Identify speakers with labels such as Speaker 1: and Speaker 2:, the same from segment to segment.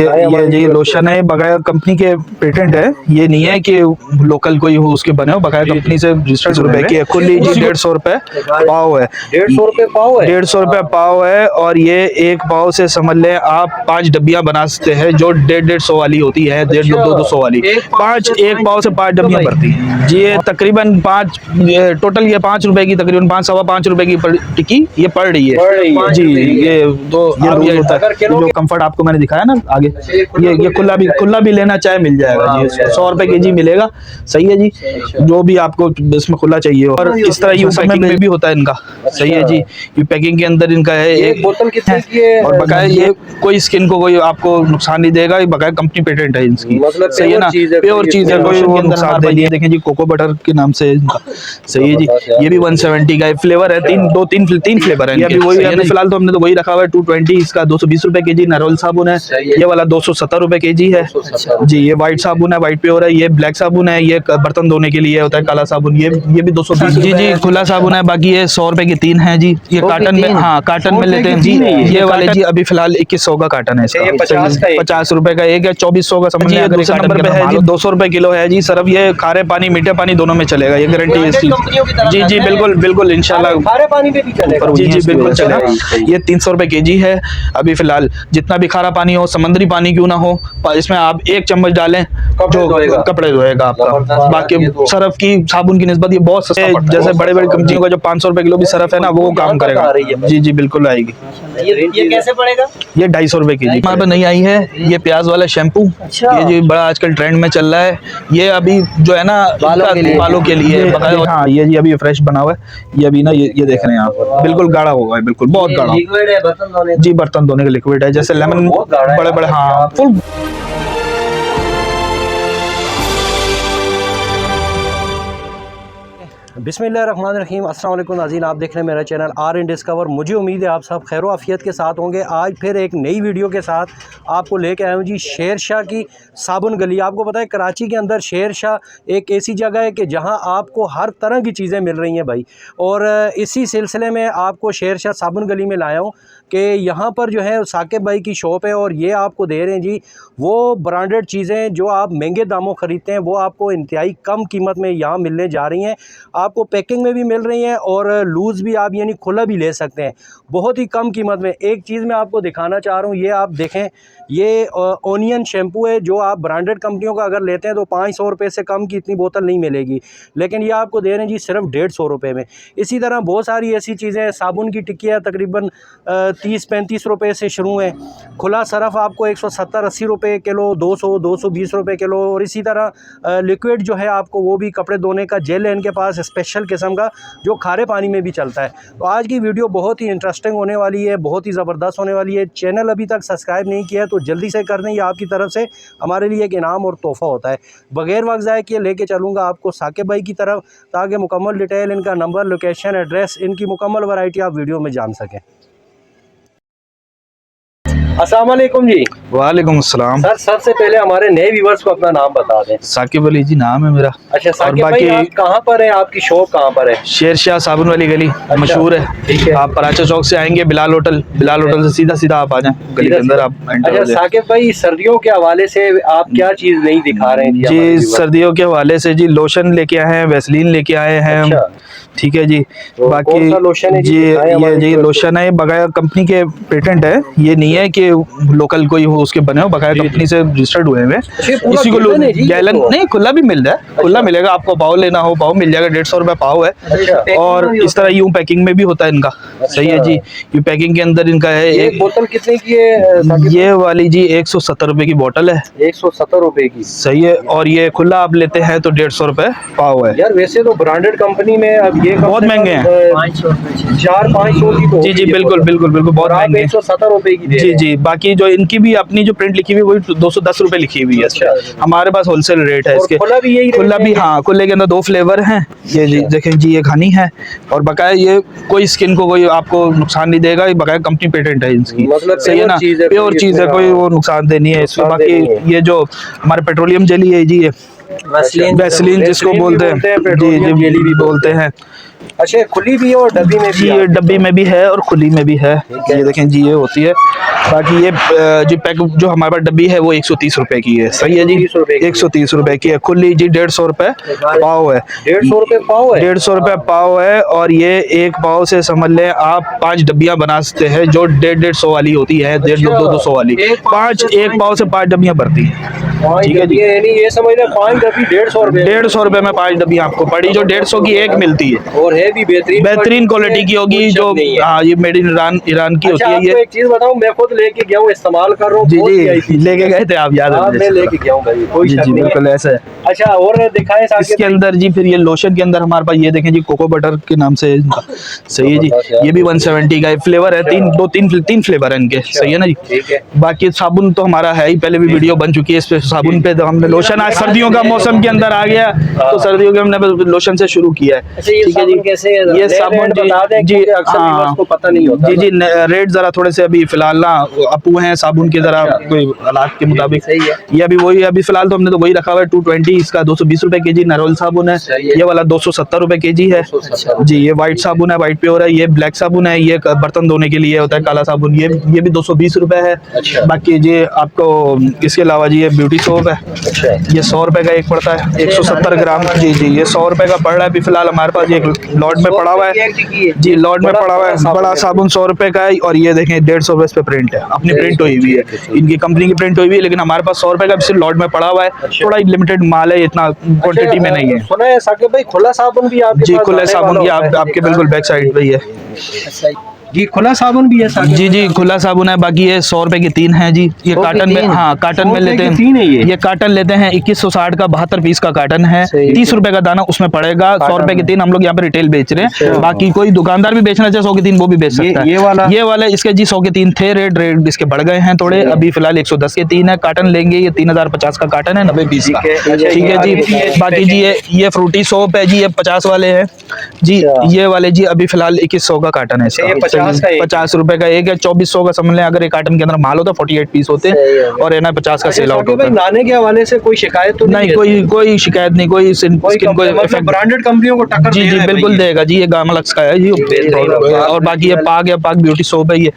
Speaker 1: ये जी लोशन है, बकाया कंपनी के पेटेंट है। ये नहीं है कि लोकल कोई हो उसके बने हो, बकाया कंपनी से रजिस्टर्ड रुपए की है। कुल्ली जी 150 रुपए पाव है।
Speaker 2: 150 रुपए पाव है।
Speaker 1: 150 रुपए पाव है। और ये एक पाव से समझ लें आप 5 डब्बियां बना सकते हैं, जो 150 वाली होती है, 150-200 वाली। एक पाव से 5 डब्बियां भरती है जी। ये तकरीबन 5 टोटल ये 5 रुपए की, तकरीबन 5-5.25 रुपए की टिक्की ये पड़ रही है जी। ये दो ये रूल होता है। जो कंफर्ट आपको मैंने दिखाया ना आगे, ये खुला भी लेना चाहे मिल जाएगा जी। 100 रुपए केजी मिलेगा। सही है जी, जो भी आपको इसमें खुला चाहिए। और इस तरह ये पैकिंग में भी होता है इनका। सही है जी, ये पैकिंग के अंदर इनका है।
Speaker 2: एक बोतल कितने की है?
Speaker 1: और बकाया ये कोई स्किन को कोई आपको नुकसान नहीं देगा। बकाया कंपनी पेटेंट है इसकी।
Speaker 2: मतलब
Speaker 1: सही है ना, प्योर चीज है, कोई वो नुकसान नहीं है। देखें जी, कोको बटर के नाम से इनका। सही है जी, ये भी 170 का फ्लेवर है। तीन फ्लेवर है। अभी वही फिलहाल तो हमने तो वही रखा हुआ है 220। इसका 220 रुपए केजी नरोल साबुन है। ये वाला 270 रुपए केजी है जी। ये व्हाइट साबुन है, व्हाइट प्योर है। ये ब्लैक साबुन है, ये बर्तन धोने के लिए होता है काला साबुन। ये भी 220 जी खुला साबुन है। बाकी ये 100 रुपए की 3 है जी। ये कार्टन में, हाँ कार्टन में लेते हैं जी। ये वाले जी अभी फिलहाल 2100 का कार्टन है इसका। 50 रुपए का एक है, 2400 का समझ लिया। दूसरे नंबर पे है जी 200 रुपए किलो है जी। सिर्फ ये खारे पानी मीठे पानी दोनों में चलेगा, ये गारंटी है इसकी जी। जी बिल्कुल इंशाल्लाह
Speaker 2: खारे पानी में भी चलेगा
Speaker 1: जी। बिल्कुल चलेगा। ये 300 रुपए केजी है अभी फिलहाल। जितना भी खारा पानी हो, समंदरी पानी क्यों ना हो, इसमें आप 1 चम्मच डालें जो कपड़े धोएगा आपका। बाकी सरफ की साबुन की निस्बत ये बहुत सस्ता है। जैसे बड़े कंपनियों का जो 500 रुपए किलो भी सरफ है ना, वो काम करेगा जी। बिल्कुल आएगी।
Speaker 2: ये कैसे पड़ेगा?
Speaker 1: ये 250 रुपए की हमारे पास नहीं आई है। ये प्याज वाला शैम्पू, ये जी बड़ा आजकल ट्रेंड में चल रहा है। ये अभी जो है ना बालों के लिए। हाँ ये जी अभी फ्रेश बना हुआ है। ये अभी ना ये देख रहे हैं आप, बिल्कुल गाढ़ा होगा, बिल्कुल बहुत गाढ़ा जी। बर्तन धोने का लिक्विड है, जैसे लेमन बड़े हाँ फुल।
Speaker 2: बिस्मिल्लाहिर्रहमानिर्रहीम। अस्सलाम वालेकुम नाज़रीन, आप देख रहे हैं मेरा चैनल आर इन डिस्कवर। मुझे उम्मीद है आप सब खैर आफियत के साथ होंगे। आज फिर एक नई वीडियो के साथ आपको लेके आया हूँ जी, शेर शाह की साबुन गली। आपको पता है कराची के अंदर शेर शाह एक ऐसी जगह है कि जहाँ आपको हर तरह की चीज़ें मिल रही हैं भाई। और इसी सिलसिले में आपको शेर शाह साबुन गली में लाया हूँ कि यहाँ पर जो है साकिब भाई की शॉप है। और ये आपको दे रहे हैं जी वो ब्रांडेड चीज़ें जो आप महंगे दामों ख़रीदते हैं, वो आपको इंतहाई कम कीमत में यहाँ मिलने जा रही हैं। आपको पैकिंग में भी मिल रही हैं और लूज़ भी आप यानी खुला भी ले सकते हैं बहुत ही कम कीमत में। एक चीज़ मैं आपको दिखाना चाह रहा हूँ, ये आप देखें, ये ओनियन शैम्पू है जो आप ब्रांडेड कंपनियों का अगर लेते हैं तो 500 रुपये से कम की इतनी बोतल नहीं मिलेगी, लेकिन ये आपको दे रहे हैं जी सिर्फ 150 रुपये में। इसी तरह बहुत सारी ऐसी चीज़ें हैं। साबुन की टिक्कियाँ तकरीबन 30-35 रुपये से शुरू हैं। खुला सरफ आपको 170-80 रुपये किलो, 200-220 रुपये किलो। और इसी तरह लिक्विड जो है आपको वो भी कपड़े धोने का जेल है इनके पास, स्पेशल किस्म का, जो खारे पानी में भी चलता है। तो आज की वीडियो बहुत ही इंटरेस्टिंग होने वाली है, बहुत ही ज़बरदस्त होने वाली है। चैनल अभी तक सब्सक्राइब नहीं किया है तो जल्दी से कर दें, ये आपकी तरफ से हमारे लिए एक इनाम और तोहफ़ा होता है। बगैर वक्त ज़ाय किए लेके चलूँगा आपको साकिब भाई की तरफ, ताकि मुकम्मल डिटेल, इनका नंबर, लोकेशन, एड्रेस, इनकी मुकम्मल वैरायटी आप वीडियो में जान सकें। अस्सलाम वालेकुम जी।
Speaker 1: वालेकुम अस्सलाम।
Speaker 2: सर सबसे पहले हमारे नए व्यूवर्स को अपना नाम बता दें।
Speaker 1: साकिब अली जी नाम है मेरा।
Speaker 2: अच्छा साकिब भाई, आप कहाँ पर है? आपकी शॉप कहाँ पर है?
Speaker 1: शेर शाह साबुन वाली गली मशहूर है।
Speaker 2: ठीक है।
Speaker 1: आप पराचा चौक से आएंगे बिलाल होटल से सीधा आप आ जाएं गली के अंदर आप एंटर हो जाएं।
Speaker 2: साकिब भाई सर्दियों के हवाले से आप क्या चीज नहीं दिखा रहे हैं
Speaker 1: जी? सर्दियों के हवाले से जी लोशन लेके आए हैं, वैसलीन लेके आए हैं। ठीक है जी।
Speaker 2: तो
Speaker 1: बाकी
Speaker 2: लोशन है
Speaker 1: जी ये जी लोशन है, बकाया कंपनी के पेटेंट है। ये नहीं है कि लोकल कोई हो उसके बने हो, बकाया कंपनी से रजिस्टर्ड हुए हैं। इसी को गैलन नहीं, खुला भी मिल रहा है, खुला मिलेगा आपको। पाव लेना हो पाव मिल जाएगा, 150 रुपये पाव है। और इस तरह यूं पैकिंग में भी होता है इनका। सही है जी, ये पैकिंग के अंदर इनका है।
Speaker 2: एक बोतल कितने की है?
Speaker 1: ये वाली जी 170 रुपए की बोतल है।
Speaker 2: 170 रुपए की,
Speaker 1: सही है। और ये खुला आप लेते हैं तो 150 रुपए पाव है।
Speaker 2: यार वैसे तो ब्रांडेड कंपनी में अब ये
Speaker 1: बहुत महंगे हैं,
Speaker 2: 400-500 की तो।
Speaker 1: जी बिल्कुल बहुत महंगे,
Speaker 2: 170 रुपए की
Speaker 1: जी। बाकी जो इनकी भी अपनी जो प्रिंट लिखी हुई है वही 210 रुपए लिखी हुई है।
Speaker 2: अच्छा।
Speaker 1: हमारे पास होलसेल रेट है इसके।
Speaker 2: खुला भी यही,
Speaker 1: खुला भी हाँ, खुले के अंदर 2 फ्लेवर हैं। ये जी देखें जी, ये घनी है और बकाया ये कोई स्किन को कोई आपको नुकसान नहीं देगा। ये बकाया कंपनी पेटेंट है इसकी।
Speaker 2: मतलब
Speaker 1: सही है ना, प्योर चीज है, कोई वो नुकसान नहीं है इसमें। बाकी ये जो हमारे पेट्रोलियम जेली है जी, वैसलीन जिसको बोलते हैं, जी जी जेली भी बोलते हैं।
Speaker 2: अच्छा, खुली भी है और डब्बी में
Speaker 1: जी
Speaker 2: भी
Speaker 1: ये डब्बी में भी है और खुली में भी है। ये देखें जी ये होती है। बाकी ये जो पैक जो हमारे पास डब्बी है वो 130 रुपए की है। सही है जी, 130 रुपए की है। खुली जी 150 रुपए पाव है।
Speaker 2: 150 रुपए पाव है।
Speaker 1: 150 रुपए पाव है। और ये एक पाव से समझ लें आप 5 डब्बियां बना सकते हैं, जो 150 वाली होती है, 150-200 वाली। एक पाव से 5 डब्बियां भरती है। ठीक है जी,
Speaker 2: ये समझ लें 5 डब्बी 150 रुपए।
Speaker 1: 150 रुपए में 5 डब्बियां आपको पड़ी, जो 150 की एक मिलती है।
Speaker 2: और है भी
Speaker 1: बेहतरीन क्वालिटी की होगी, जो हाँ ये मेड इन ईरान की होती है। ये
Speaker 2: एक चीज बताऊं, मैं खुद लेके गया हूँ, इस्तेमाल कर रहा हूँ।
Speaker 1: जी लेके गए थे आप, याद है?
Speaker 2: मैं लेके गया हूँ भाई, कोई शक नहीं है।
Speaker 1: बिल्कुल ऐसा है।
Speaker 2: अच्छा, और दिखाएं
Speaker 1: इसके अंदर जी फिर ये लोशन के अंदर हमारे पास ये देखें जी कोको बटर के नाम से इनका। सही है जी, ये भी 170 का फ्लेवर है। तीन फ्लेवर है इनके। सही है ना जी। बाकी साबुन तो हमारा है ही, पहले भी वीडियो बन चुकी है इस पे साबुन पे। तो हमने लोशन, आज सर्दियों का मौसम के अंदर आ गया तो सर्दियों के हमने लोशन से शुरू किया है। ठीक है जी। ये साबुन जी हाँ
Speaker 2: पता नहीं होता।
Speaker 1: जी जी रेट जरा थोड़े से अभी फिलहाल ना अपू हैं साबुन के, जरा कोई हालात के मुताबिक। ये अभी वही अभी फिलहाल तो हमने तो वही रखा हुआ है 220, इसका 220 रुपए केजी नरोल साबुन है। ये वाला 270 रुपए केजी है जी। ये व्हाइट साबुन है, व्हाइट प्योर है। ये ब्लैक साबुन है, ये बर्तन धोने के लिए होता है काला साबुन। ये भी 220 रुपए है। बाकी ये आपको इसके अलावा जी ये ब्यूटी सोप है, ये 100 रुपए का एक पड़ता है, 170 ग्राम। जी जी ये 100 रुपए का पड़ रहा है अभी फिलहाल हमारे पास। ये लॉट में पड़ा हुआ है जी, लॉट में पड़ा हुआ है। बड़ा साबुन 100 रुपए का है। और ये देखें 150 रुपए पे प्रिंट है, अपनी प्रिंट हुई हुई है, इनकी कंपनी की प्रिंट हुई हुई है। लेकिन हमारे पास 100 रुपए का सिर्फ लॉट में पड़ा हुआ है। थोड़ा लिमिटेड माल है, इतना क्वांटिटी में नहीं है।
Speaker 2: सुना है साकिब भाई खुला साबुन भी आपके
Speaker 1: जी
Speaker 2: पास
Speaker 1: खुला
Speaker 2: आने
Speaker 1: साबुन
Speaker 2: वाला
Speaker 1: की
Speaker 2: होता है?
Speaker 1: आपके बिल्कुल बैक साइड पे ही है
Speaker 2: जी, खुला साबुन भी है साकिब?
Speaker 1: जी जी खुला साबुन है। बाकी ये 100 रुपए की 3 है जी। ये कार्टन में, हाँ कार्टन में लेते हैं।
Speaker 2: 3 है ये
Speaker 1: कार्टन लेते हैं 2160 का, 72 पीस का कार्टन है। 30 रुपए का दाना उसमें पड़ेगा। 100 रुपए की 3 हम लोग यहाँ पे रिटेल बेच रहे हैं। बाकी कोई दुकानदार भी बेचना चाहे 100 की 3 वो भी बेच सकता है। ये वाला इसके जी 100 के 3 थे। रेट इसके बढ़ गए हैं थोड़े, अभी फिलहाल 110 के 3 है। कार्टन लेंगे ये 3050 का कार्टन है, 90 पीस का। ठीक है जी। बाकी जी ये फ्रूटी सोप है जी, ये 50 वाले हैं जी। ये वाले जी अभी फिलहाल 2100 का कार्टन है इसका। 50 रुपए का एक है। 2400 का समझ लें, अगर एक कार्टन के अंदर माल होता 48 पीस होते हैं और है ना 50 का सेल आउट होता है।
Speaker 2: लाने के हवाले से कोई शिकायत तो
Speaker 1: नहीं? कोई शिकायत नहीं, कोई
Speaker 2: ब्रांडेड कंपनियों को टक्कर
Speaker 1: जी जी बिल्कुल देगा जी। ये गामलक्स का है जी। और बाकी ये पाक ब्यूटी सोप है ये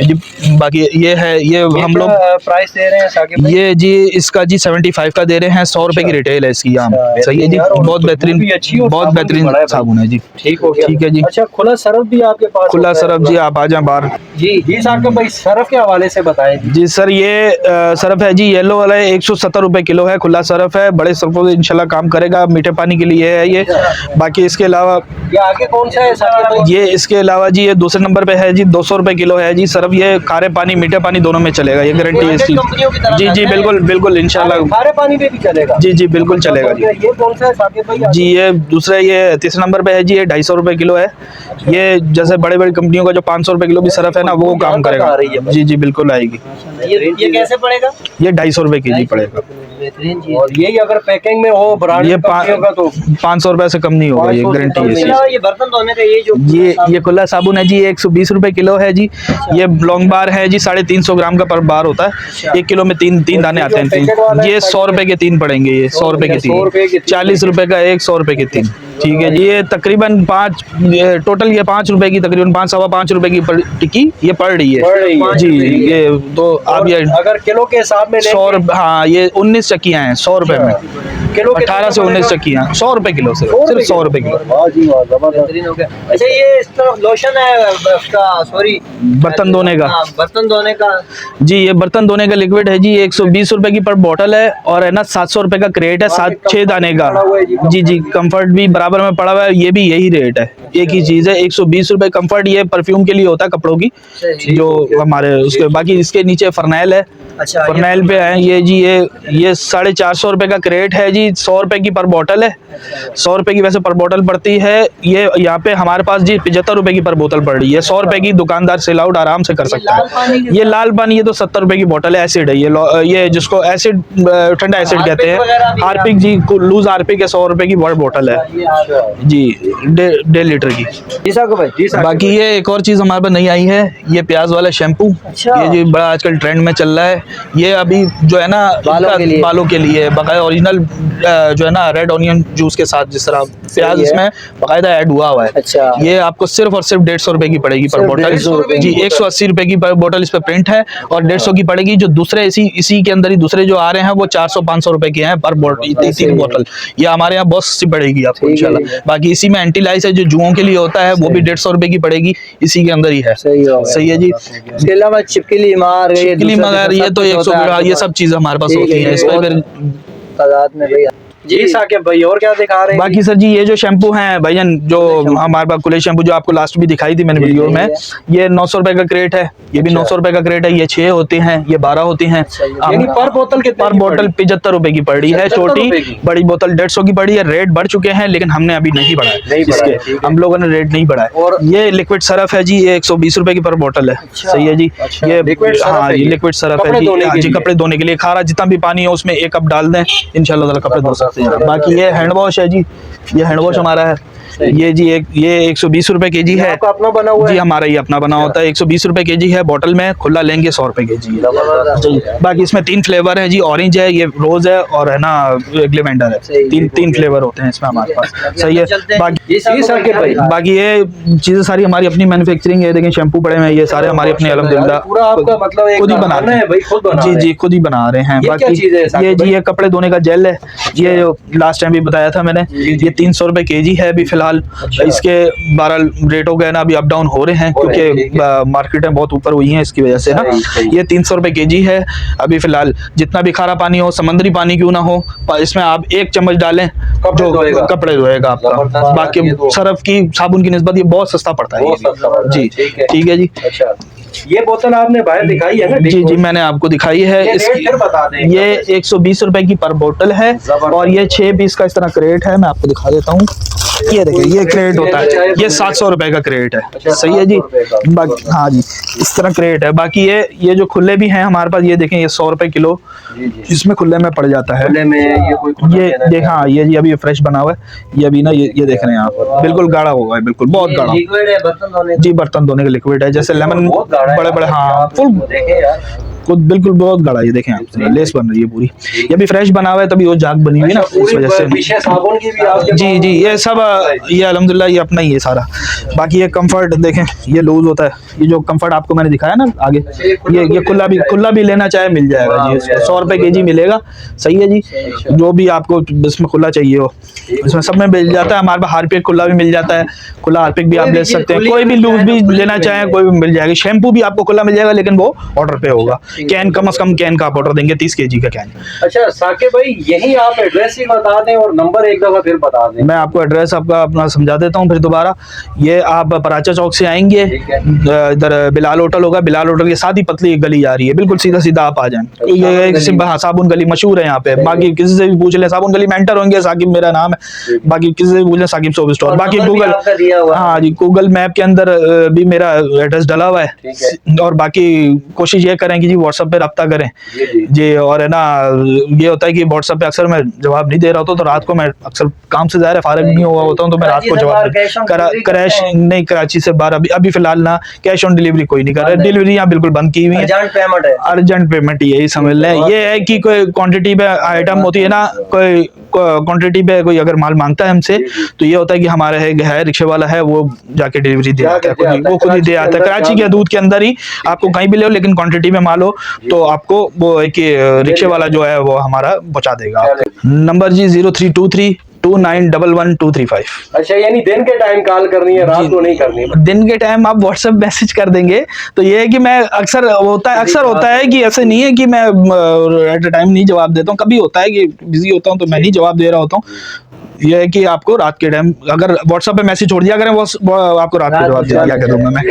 Speaker 1: जी। बाकी ये है, ये हम लोग
Speaker 2: प्राइस दे रहे हैं साकिब भाई?
Speaker 1: ये जी इसका जी 75 का दे रहे हैं। 100 रुपए की रिटेल है इसकी यहाँ। सही है जी, बहुत बेहतरीन साबुन है जी। ठीक है जी।
Speaker 2: अच्छा, खुला सरफ भी आपके पास?
Speaker 1: खुला सरफ जी, आप आ जाए बाहर।
Speaker 2: जी साकिब भाई सरफ के हवाले से बताएं
Speaker 1: जी सर। ये सरफ है जी, येलो वाला है, 170 रुपए किलो है। खुला सरफ है, बड़े सरफों इंशाल्लाह काम करेगा। मीठे पानी के लिए है ये। बाकी इसके अलावा
Speaker 2: ये आगे कौन सा है साकिब भाई?
Speaker 1: ये इसके अलावा जी ये दूसरे नंबर पे है जी, 200 रुपए किलो है जी सरफ। ये खारे पानी मीठे पानी दोनों में चलेगा, ये गारंटी है इसकी। जी जी बिल्कुल इंशाल्लाह।
Speaker 2: खारे पानी पे भी चलेगा? जी
Speaker 1: जी बिल्कुल चलेगा जी।
Speaker 2: ये कौन सा है साकिब भाई? जी
Speaker 1: ये दूसरा, ये तीसरे नंबर पे है जी, ये 250 रुपए किलो है। ये जैसे बड़े कंपनियों का जो 500 रुपए किलो भी सरफ है ना, वो काम करेगा। जी जी बिल्कुल आएगी।
Speaker 2: ये कैसे पड़ेगा?
Speaker 1: ये 250 रुपए केजी पड़ेगा।
Speaker 2: और यही अगर पैकिंग में हो ब्रांड
Speaker 1: ये
Speaker 2: का तो
Speaker 1: 500 रुपए से कम नहीं होगा, ये गारंटी है।
Speaker 2: ये बर्तन धोने का
Speaker 1: ये खुला साबुन है जी, 120 रुपए किलो है जी। ये लॉन्ग बार है जी, 350 ग्राम का पर बार होता है। 1 किलो में तीन दाने आते हैं। ये 100 रुपए के 3 पड़ेंगे। ये 100 रुपए के 3, 40 रुपए का 100 रुपए के 3। ठीक है जी। ये तकरीबन 5 टोटल, ये 5 रुपए की तकरीबन 5-5.25 रुपए की टिक्की ये पड़ रही है जी। ये तो आप ये
Speaker 2: अगर किलो के हिसाब में
Speaker 1: 100, हाँ ये 19 चक्कियां हैं 100 रुपए में।
Speaker 2: किलो
Speaker 1: 18 से 19 चक्कियां 100 रुपए किलो से, सिर्फ 100 रुपए किलो।
Speaker 2: अच्छा, ये लोशन है सॉरी
Speaker 1: बर्तन धोने का?
Speaker 2: बर्तन धोने का
Speaker 1: जी, ये बर्तन धोने का लिक्विड है जी। 120 रुपए की पर बोतल है और है ना 700 रुपए का क्रेट है, 7-6 दाने का। जी जी कंफर्ट भी बराबर में पड़ा हुआ है, ये भी यही रेट है, एक ही चीज है। 120 रुपए कंफर्ट, ये परफ्यूम के लिए होता है कपड़ों की जो हमारे उसके। बाकी इसके नीचे फरनैल है।
Speaker 2: अच्छा,
Speaker 1: फरनैल पे है ये जी। ये 450 रुपए का क्रेट है जी। 100 रुपए की पर बोतल है, 100 रुपए की वैसे पर बोतल पड़ती है। ये यहाँ पे हमारे पास जी 75 रुपए की पर बोतल पड़ रही है। 100 रुपए की दुकानदार सेल आउट आराम से कर सकता है। ये लाल पानी, ये तो 70 रुपए की बोतल है, एसिड है ये जिसको एसिड ठंडा एसिड कहते हैं। हार्पिक जी, लूज हार्पिक है, 100 रुपए की बोतल है जी, 1.5 लीटर लीटर की।
Speaker 2: जी साहब भाई, जी साहब।
Speaker 1: बाकी ये एक और चीज़ हमारे पास नई आई है, ये प्याज वाला शैम्पू।
Speaker 2: अच्छा।
Speaker 1: ये जो बड़ा आजकल ट्रेंड में चल रहा है, ये अभी जो है ना बालों के लिए बकाया ओरिजिनल जो है ना रेड ऑनियन जूस के साथ, जिस तरह प्याज इसमें बाकायदा ऐड हुआ है।
Speaker 2: अच्छा।
Speaker 1: ये आपको सिर्फ और सिर्फ 150 रुपए की पड़ेगी पर बोतल जी। 180 रुपए की बोतल इस पे प्रिंट है और 150 की पड़ेगी। जो दूसरे इसी के अंदर ही दूसरे जो आ रहे हैं वो 400-500 रुपए के हैं पर बोतल, तीन बोतल। ये हमारे यहाँ बहुत सस्ती पड़ेगी आपको इंशाल्लाह। बाकी इसी में एंटी लाइस है जो जुओं के लिए होता है, वो भी 150 रुपए की पड़ेगी, इसी के अंदर ही है। सही है जी।
Speaker 2: इसके अलावा छिपकली मार,
Speaker 1: ये तो 100, ये सब चीजें हमारे पास होती है। इस पे फिर
Speaker 2: तादाद में भैया। जी साकिब भाई, और क्या दिखा रहे हैं?
Speaker 1: बाकी सर जी ये जो शैम्पू हैं भाईजान, जो हमारे पास कुले शैम्पू जो आपको लास्ट भी दिखाई थी मैंने वीडियो में, ये 900 रुपए का क्रेट है। ये भी 900 रुपए का क्रेट है। ये 6 होते हैं, ये 12 होते हैं।
Speaker 2: पर बोतल 75
Speaker 1: रुपए की पड़ी है छोटी। बड़ी बोतल 150 की पड़ी है। रेट बढ़ चुके हैं लेकिन हमने अभी नहीं बढ़ाया इसके, हम लोगों ने रेट नहीं बढ़ाया। और ये लिक्विड सरफ है जी, ये 120 रुपए की पर बोतल है। सही है जी। ये हाँ जी लिक्विड सरफ है जी, कपड़े धोने के लिए। खारा जितना भी पानी हो उसमें 1 कप डाल दें, इंशाल्लाह कपड़े धो सकते हैं। बाकी ये हैंड वॉश है जी, ये हैंड वॉश हमारा है। ये जी ये 120 रुपए केजी है।
Speaker 2: अपना बना हुआ
Speaker 1: जी, हमारा ही अपना बना होता है। 120 रुपए केजी है बोतल में, खुला लेंगे 100 रुपए केजी है। बाकी इसमें 3 फ्लेवर है जी, ऑरेंज है, ये रोज है और है ना लेवेंडर है। तीन फ्लेवर होते हैं इसमें हमारे पास। सही है। बाकी ये चीजें सारी हमारी अपनी मैन्युफैक्चरिंग है। देखें शैम्पू पड़े हैं, ये सारे हमारे अपने अल्हम्दुलिल्लाह खुद ही बना रहे हैं। जी खुद ही बना रहे हैं। बाकी ये जी ये कपड़े धोने का जेल है। ये जो लास्ट टाइम भी बताया था मैंने, ये 300 रुपए केजी है अभी फिलहाल। इसके 12 रेट हो गए ना, अभी अप डाउन हो रहे हैं क्योंकि मार्केटें बहुत ऊपर हुई हैं इसकी वजह से ना। ये 300 रुपए केजी है अभी फिलहाल। जितना भी खारा पानी हो, समंदरी पानी क्यों ना हो, इसमें आप 1 चम्मच डालें जो कपड़े धोएगा आपका। बाकी सरफ की साबुन की निस्बत ये बहुत सस्ता पड़ता है जी। ठीक है जी।
Speaker 2: ये बोतल आपने बाहर दिखाई है ना?
Speaker 1: जी मैंने आपको दिखाई है। ये 120 रुपए की पर बोतल है और ये 6 पीस का इस तरह क्रेट है। मैं आपको दिखा देता हूँ। ये देखिए ये क्रेट होता है, ये 700 रुपए का क्रेट है। सही है जी। हाँ जी इस तरह क्रेट है। बाकी ये जो खुले भी हैं हमारे पास, ये देखें ये 100 रुपए किलो इसमें खुले में पड़ जाता है। ये देखा, हाँ ये जी अभी फ्रेश बना हुआ है। ये अभी ना ये देख रहे हैं आप, बिल्कुल गाढ़ा होगा है, बिल्कुल बहुत गाढ़ा जी। बर्तन धोने का लिक्विड है, जैसे लेमन बड़े हाँ फुल बिल्कुल बहुत गाढ़ा। ये देखें आप, लेस बन रही है पूरी। ये भी फ्रेश बना हुआ है, तभी वो जाग बनी हुई ना, इस वजह से। साबुन की भी जी ये सब ये अल्हम्दुलिल्लाह ये अपना ही है सारा। बाकी ये कंफर्ट देखें, ये लूज होता है। ये जो कंफर्ट आपको मैंने दिखाया ना आगे, ये खुला भी लेना चाहे मिल जाएगा जी। 100 रुपए केजी मिलेगा। सही है जी। जो भी आपको इसमें खुला चाहिए हो, इसमें सब में मिल जाता है। हमारे पास हार्पिक खुला भी मिल जाता है, खुला हार्पिक भी आप ले सकते हैं। कोई भी लूज भी लेना चाहे कोई भी मिल जाएगा। शैम्पू भी आपको खुला मिल जाएगा लेकिन वो ऑर्डर पे होगा। कैन कम से कम कैन का आप ऑर्डर देंगे 30 केजी का कैन।
Speaker 2: अच्छा साकिब भाई, यही आप एड्रेस ही बता दें और नंबर एक दफा फिर बता दें।
Speaker 1: मैं आपको एड्रेस आपका अपना समझा देता हूँ फिर दोबारा। ये आप पराचा चौक से आएंगे, इधर बिलाल होटल होगा, बिलाल होटल के साथ ही पतली एक गली आ रही है, बिल्कुल सीधा आप आ जाए। ये सिंपल साबुन गली मशहूर है यहाँ पे। बाकी किसी से भी पूछ लें, साबुन गली में एंटर होंगे, साकिब मेरा नाम है। बाकी किसी से भी पूछ लें साकिब सोप स्टोर। बाकी गूगल, हाँ जी गूगल मैप के अंदर भी मेरा एड्रेस डला हुआ है। और बाकी कोशिश ये करें कि जी व्हाट्सएप पे रब्ता करें जी। और है ना ये होता है कि व्हाट्सएप पे अक्सर मैं जवाब नहीं दे रहा होता, तो रात को मैं अक्सर काम से ज़्यादा फारिग नहीं हुआ होता हूँ, तो मैं रात को जवाब क्रैश नहीं, कराची से बाहर अभी फिलहाल ना कैश ऑन डिलीवरी कोई नहीं कर रहा है। डिलीवरी यहाँ बिल्कुल बंद की हुई है। अर्जेंट पेमेंट यही समझ लें। ये है कि कोई क्वांटिटी पे आइटम होती है ना, कोई क्वांटिटी पे कोई अगर माल मांगता है हमसे, तो ये होता है कि हमारे है रिक्शे वाला है, वो जाके डिलीवरी दे आता है, वो खुद ही दे आता है। कराची के हदूद के अंदर ही आपको कहीं भी ले, लेकिन क्वांटिटी में माल हो तो आपको वो एक रिक्शे वाला जो है वो हमारा पहुंचा देगा। नंबर जी 032329111235।
Speaker 2: अच्छा यानी दिन के टाइम कॉल करनी है, रात को नहीं करनी?
Speaker 1: दिन के टाइम आप व्हाट्सएप मैसेज कर देंगे तो ये है कि मैं अक्सर होता है कि ऐसे नहीं है कि मैं एट अ टाइम नहीं जवाब देता हूँ। कभी होता है कि बिजी होता हूँ तो मैं नहीं जवाब दे रहा होता हूँ। ये है कि आपको रात के टाइम अगर व्हाट्सएप पे मैसेज छोड़ दिया करें, वो आपको रात को जवाब दे दिया करूँगा मैं।